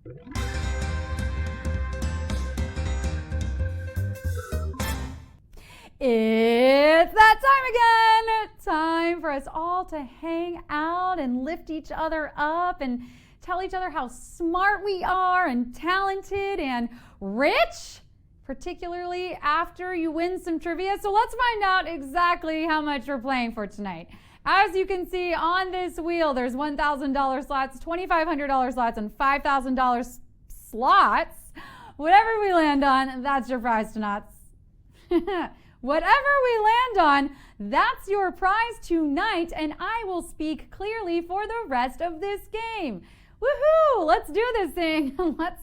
It's that time again! Time for us all to hang out and lift each other up and tell each other how smart we are and talented and rich, particularly after you win some trivia. So let's find out exactly how much we're playing for tonight. As you can see on this wheel, there's $1,000 slots, $2,500 slots, and $5,000 slots. Whatever we land on, that's your prize tonight. Whatever we land on, that's your prize tonight, and I will speak clearly for the rest of this game. Woohoo! Let's do this thing. Let's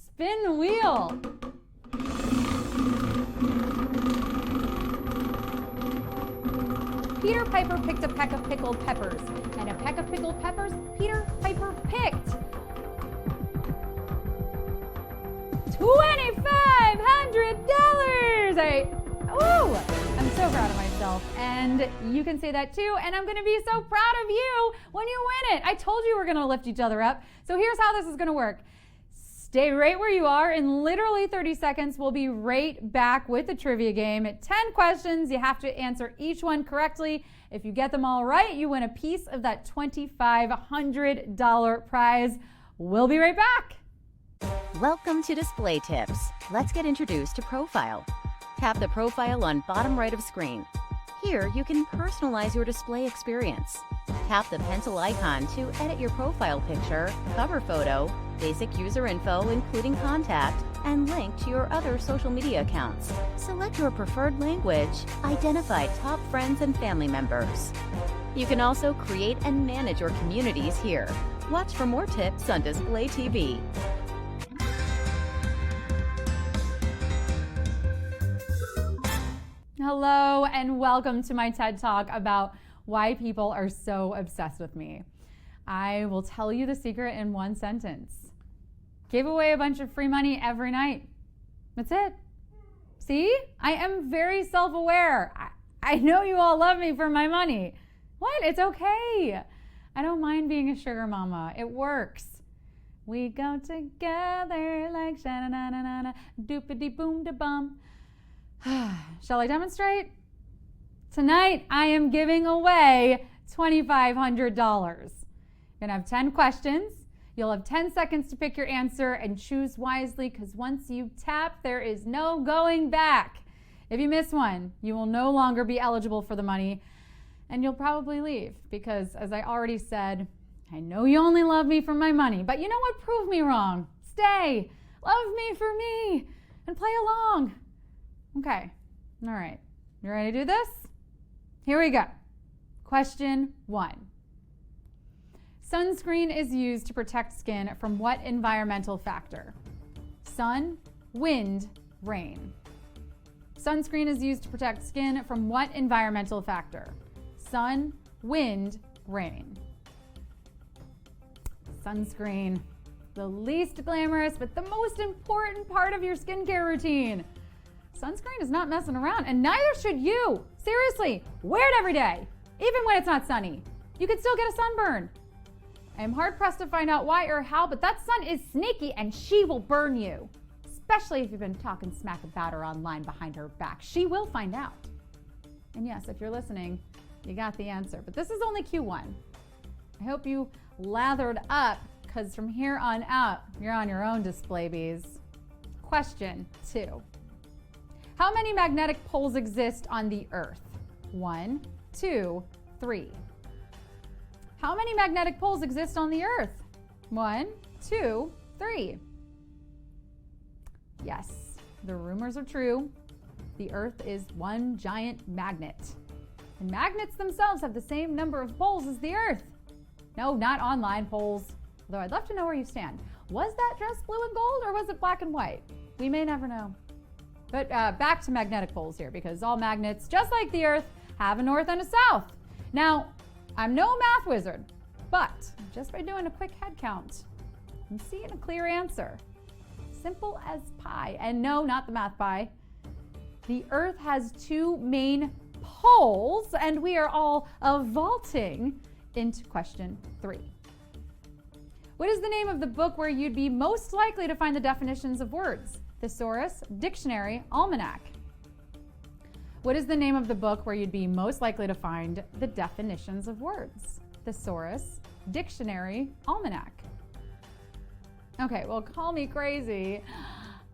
spin the wheel. Peter Piper picked a peck of pickled peppers, and a peck of pickled peppers Peter Piper picked. $2,500! Ooh, I'm so proud of myself, and you can say that too, and I'm going to be so proud of you when you win it. I told you we're going to lift each other up, so here's how this is going to work. Stay right where you are. In literally 30 seconds, we'll be right back with the trivia game. 10 questions. You have to answer each one correctly. If you get them all right, you win a piece of that $2,500 prize. We'll be right back. Welcome to Display Tips. Let's get introduced to Profile. Tap the profile on bottom right of screen. Here, you can personalize your display experience. Tap the pencil icon to edit your profile picture, cover photo, basic user info including contact, and link to your other social media accounts. Select your preferred language. Identify top friends and family members. You can also create and manage your communities here. Watch for more tips on Display TV. Hello and welcome to my TED Talk about why people are so obsessed with me. I will tell you the secret in one sentence. Give away a bunch of free money every night. That's it. See? I am very self-aware. I know you all love me for my money. What? It's okay. I don't mind being a sugar mama. It works. We go together like sha-na-na-na-na, doopity-boom-da-bum. Shall I demonstrate? Tonight, I am giving away $2,500. You're gonna have 10 questions. You'll have 10 seconds to pick your answer and choose wisely, because once you tap, there is no going back. If you miss one, you will no longer be eligible for the money, and you'll probably leave, because as I already said, I know you only love me for my money, but you know what? Prove me wrong. Stay, love me for me, and play along. Okay, all right, you ready to do this? Here we go. Question 1. Sunscreen is used to protect skin from what environmental factor? Sun, wind, rain. Sunscreen is used to protect skin from what environmental factor? Sun, wind, rain. Sunscreen, the least glamorous but the most important part of your skincare routine. Sunscreen is not messing around, and neither should you. Seriously, wear it every day, even when it's not sunny. You can still get a sunburn. I am hard pressed to find out why or how, but that sun is sneaky and she will burn you. Especially if you've been talking smack about her online behind her back. She will find out. And yes, if you're listening, you got the answer. But this is only Q1. I hope you lathered up, because from here on out, you're on your own, display bees. Question 2. How many magnetic poles exist on the Earth? 1, 2, 3. How many magnetic poles exist on the Earth? 1, 2, 3. Yes, the rumors are true. The Earth is one giant magnet. And magnets themselves have the same number of poles as the Earth. No, not online poles. Although I'd love to know where you stand. Was that dress blue and gold, or was it black and white? We may never know. But back to magnetic poles here, because all magnets, just like the Earth, have a north and a south. Now, I'm no math wizard, but just by doing a quick head count, I'm seeing a clear answer. Simple as pie. And no, not the math pie. The Earth has 2 main poles, and we are all vaulting into question 3. What is the name of the book where you'd be most likely to find the definitions of words? Thesaurus, dictionary, almanac. What is the name of the book where you'd be most likely to find the definitions of words? Thesaurus, dictionary, almanac. Okay, well, call me crazy,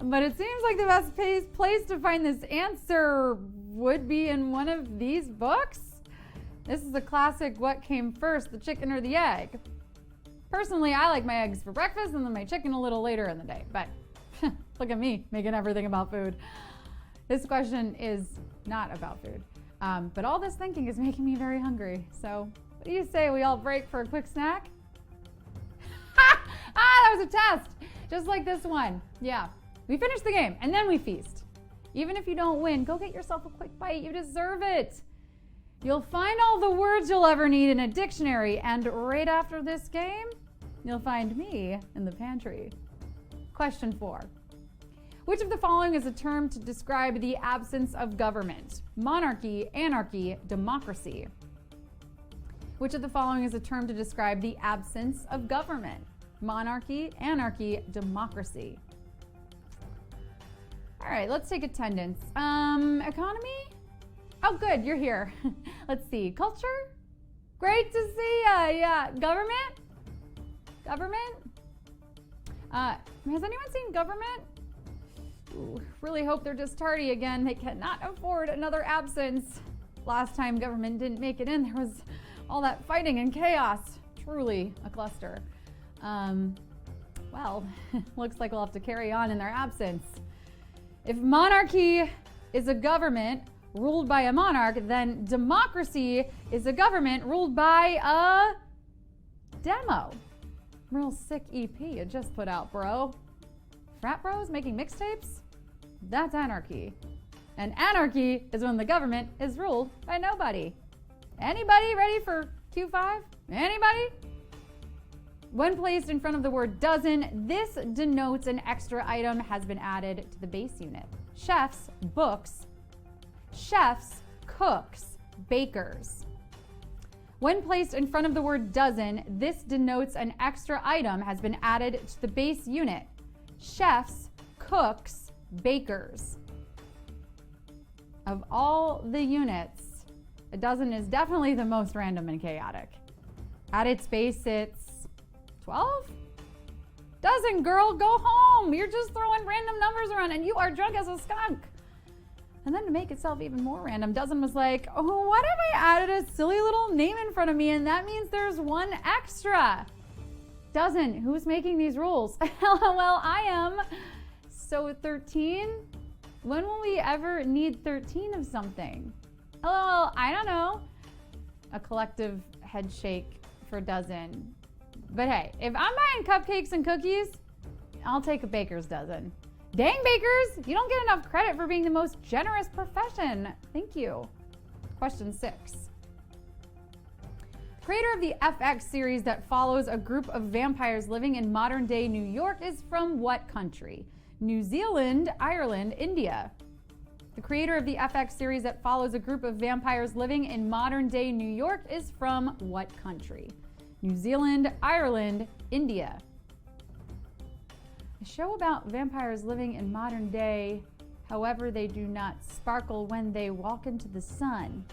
but it seems like the best place to find this answer would be in one of these books. This is a classic what came first, the chicken or the egg. Personally, I like my eggs for breakfast and then my chicken a little later in the day, but look at me making everything about food. This question is not about food, but all this thinking is making me very hungry. So what do you say we all break for a quick snack? That was a test, just like this one. Yeah, we finish the game and then we feast. Even if you don't win, go get yourself a quick bite. You deserve it. You'll find all the words you'll ever need in a dictionary, and right after this game, you'll find me in the pantry. Question 4. Which of the following is a term to describe the absence of government? Monarchy, anarchy, democracy. Which of the following is a term to describe the absence of government? Monarchy, anarchy, democracy. All right, let's take attendance. Economy? Oh, good, you're here. Let's see. Culture? Great to see ya. Yeah. Government? Government? Has anyone seen government? Ooh, really hope they're just tardy again. They cannot afford another absence. Last time government didn't make it in, there was all that fighting and chaos. Truly a cluster. Well, looks like we'll have to carry on in their absence. If monarchy is a government ruled by a monarch, then democracy is a government ruled by a demo. Real sick EP you just put out, bro. Frat bros making mixtapes? That's anarchy. And anarchy is when the government is ruled by nobody. Anybody ready for Q5? Anybody? When placed in front of the word dozen, this denotes an extra item has been added to the base unit. Chefs, books. Chefs, cooks, bakers. When placed in front of the word dozen, this denotes an extra item has been added to the base unit. Chefs, cooks, bakers. Of all the units, a dozen is definitely the most random and chaotic. At its base, it's 12? Dozen, girl, go home. You're just throwing random numbers around and you are drunk as a skunk. And then to make itself even more random, dozen was like, oh, what if I added a silly little name in front of me and that means there's one extra? Dozen, who's making these rules? LOL, I am. So 13? When will we ever need 13 of something? LOL, I don't know. A collective head shake for dozen. But hey, if I'm buying cupcakes and cookies, I'll take a baker's dozen. Dang, bakers, you don't get enough credit for being the most generous profession. Thank you. Question 6. Creator of the FX series that follows a group of vampires living in modern-day New York is from what country? New Zealand, Ireland, India. The creator of the FX series that follows a group of vampires living in modern-day New York is from what country? New Zealand, Ireland, India. A show about vampires living in modern day, however they do not sparkle when they walk into the sun.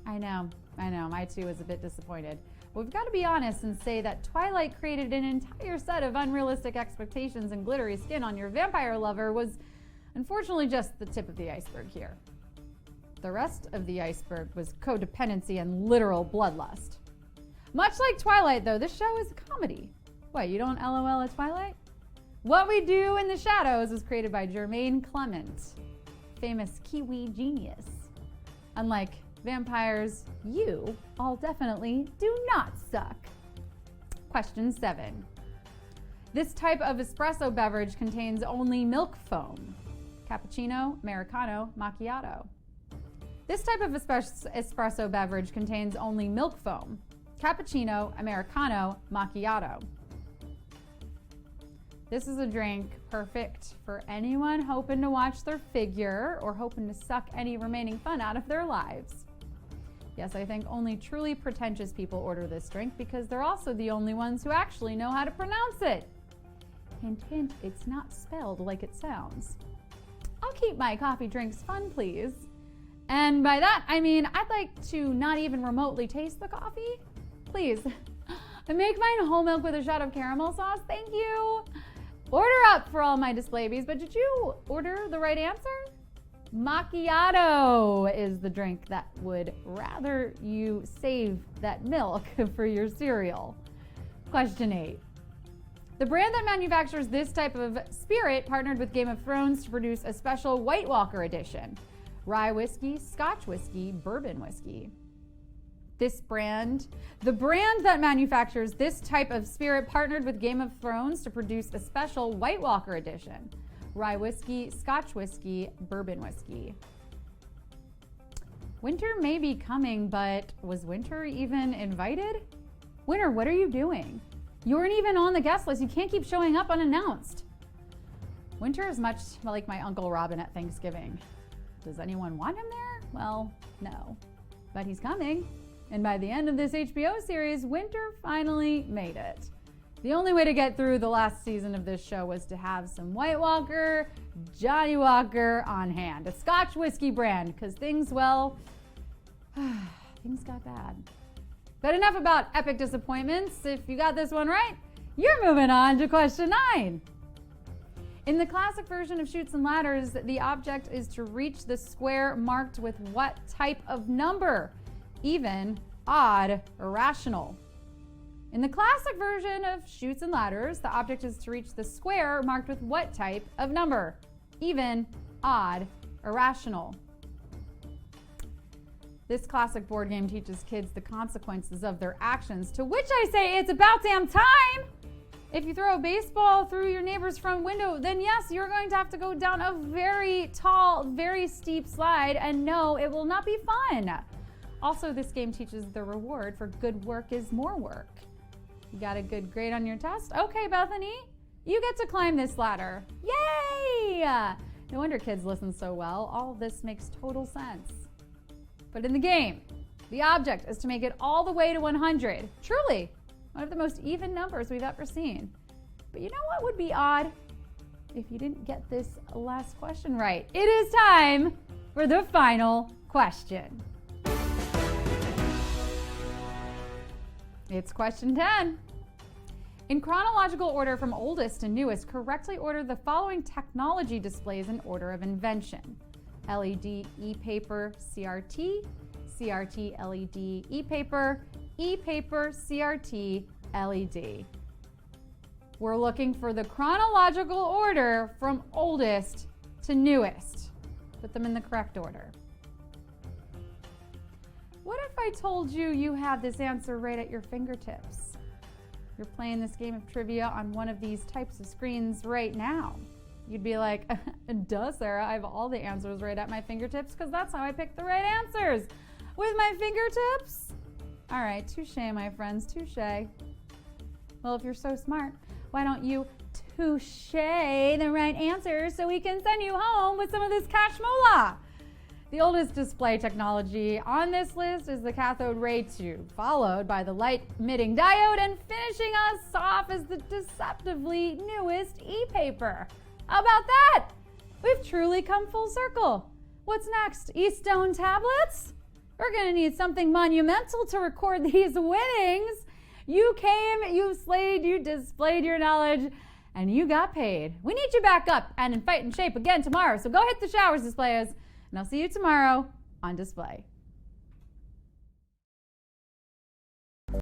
I know, my too is a bit disappointed. But we've got to be honest and say that Twilight created an entire set of unrealistic expectations and glittery skin on your vampire lover was unfortunately just the tip of the iceberg here. The rest of the iceberg was codependency and literal bloodlust. Much like Twilight though, this show is a comedy. What, you don't LOL at Twilight? What We Do in the Shadows was created by Jermaine Clement, famous Kiwi genius. Unlike vampires, you all definitely do not suck. Question 7. This type of espresso beverage contains only milk foam. Cappuccino, Americano, Macchiato. This type of espresso beverage contains only milk foam. Cappuccino, Americano, Macchiato. This is a drink perfect for anyone hoping to watch their figure or hoping to suck any remaining fun out of their lives. Yes, I think only truly pretentious people order this drink because they're also the only ones who actually know how to pronounce it. Hint, hint, it's not spelled like it sounds. I'll keep my coffee drinks fun, please. And by that, I mean I'd like to not even remotely taste the coffee. Please. I make mine whole milk with a shot of caramel sauce. Thank you. Order up for all my display bees, but did you order the right answer? Macchiato is the drink that would rather you save that milk for your cereal. Question 8. The brand that manufactures this type of spirit partnered with Game of Thrones to produce a special White Walker edition. Rye whiskey, Scotch whiskey, bourbon whiskey. The brand that manufactures this type of spirit partnered with Game of Thrones to produce a special White Walker edition. Rye whiskey, Scotch whiskey, bourbon whiskey. Winter may be coming, but was Winter even invited? Winter, what are you doing? You weren't even on the guest list. You can't keep showing up unannounced. Winter is much like my Uncle Robin at Thanksgiving. Does anyone want him there? Well, no. But he's coming. And by the end of this HBO series, Winter finally made it. The only way to get through the last season of this show was to have some White Walker, Johnny Walker on hand. A Scotch whiskey brand, because things got bad. But enough about epic disappointments. If you got this one right, you're moving on to question 9. In the classic version of Chutes and Ladders, the object is to reach the square marked with what type of number? Even, odd, or rational. In the classic version of Chutes and Ladders, the object is to reach the square marked with what type of number? Even, odd, or rational. This classic board game teaches kids the consequences of their actions, to which I say it's about damn time! If you throw a baseball through your neighbor's front window, then yes, you're going to have to go down a very tall, very steep slide, and no, it will not be fun. Also, this game teaches the reward for good work is more work. You got a good grade on your test? Okay, Bethany, you get to climb this ladder. Yay! No wonder kids listen so well. All of this makes total sense. But in the game, the object is to make it all the way to 100. Truly, one of the most even numbers we've ever seen. But you know what would be odd? If you didn't get this last question right. It is time for the final question. It's question 10. In chronological order from oldest to newest, correctly order the following technology displays in order of invention. LED, e-paper, CRT, CRT, LED, e-paper, e-paper, CRT, LED. We're looking for the chronological order from oldest to newest. Put them in the correct order. What if I told you you had this answer right at your fingertips? You're playing this game of trivia on one of these types of screens right now. You'd be like, duh, Sarah, I have all the answers right at my fingertips because that's how I pick the right answers. With my fingertips? All right, touche, my friends, touche. Well, if you're so smart, why don't you touche the right answers so we can send you home with some of this cash moolah? The oldest display technology on this list is the cathode ray tube, followed by the light-emitting diode, and finishing us off is the deceptively newest e-paper. How about that? We've truly come full circle. What's next? E-stone tablets? We're going to need something monumental to record these winnings. You came, you slayed, you displayed your knowledge, and you got paid. We need you back up and in fighting shape again tomorrow, so go hit the showers, displayers, and I'll see you tomorrow on display.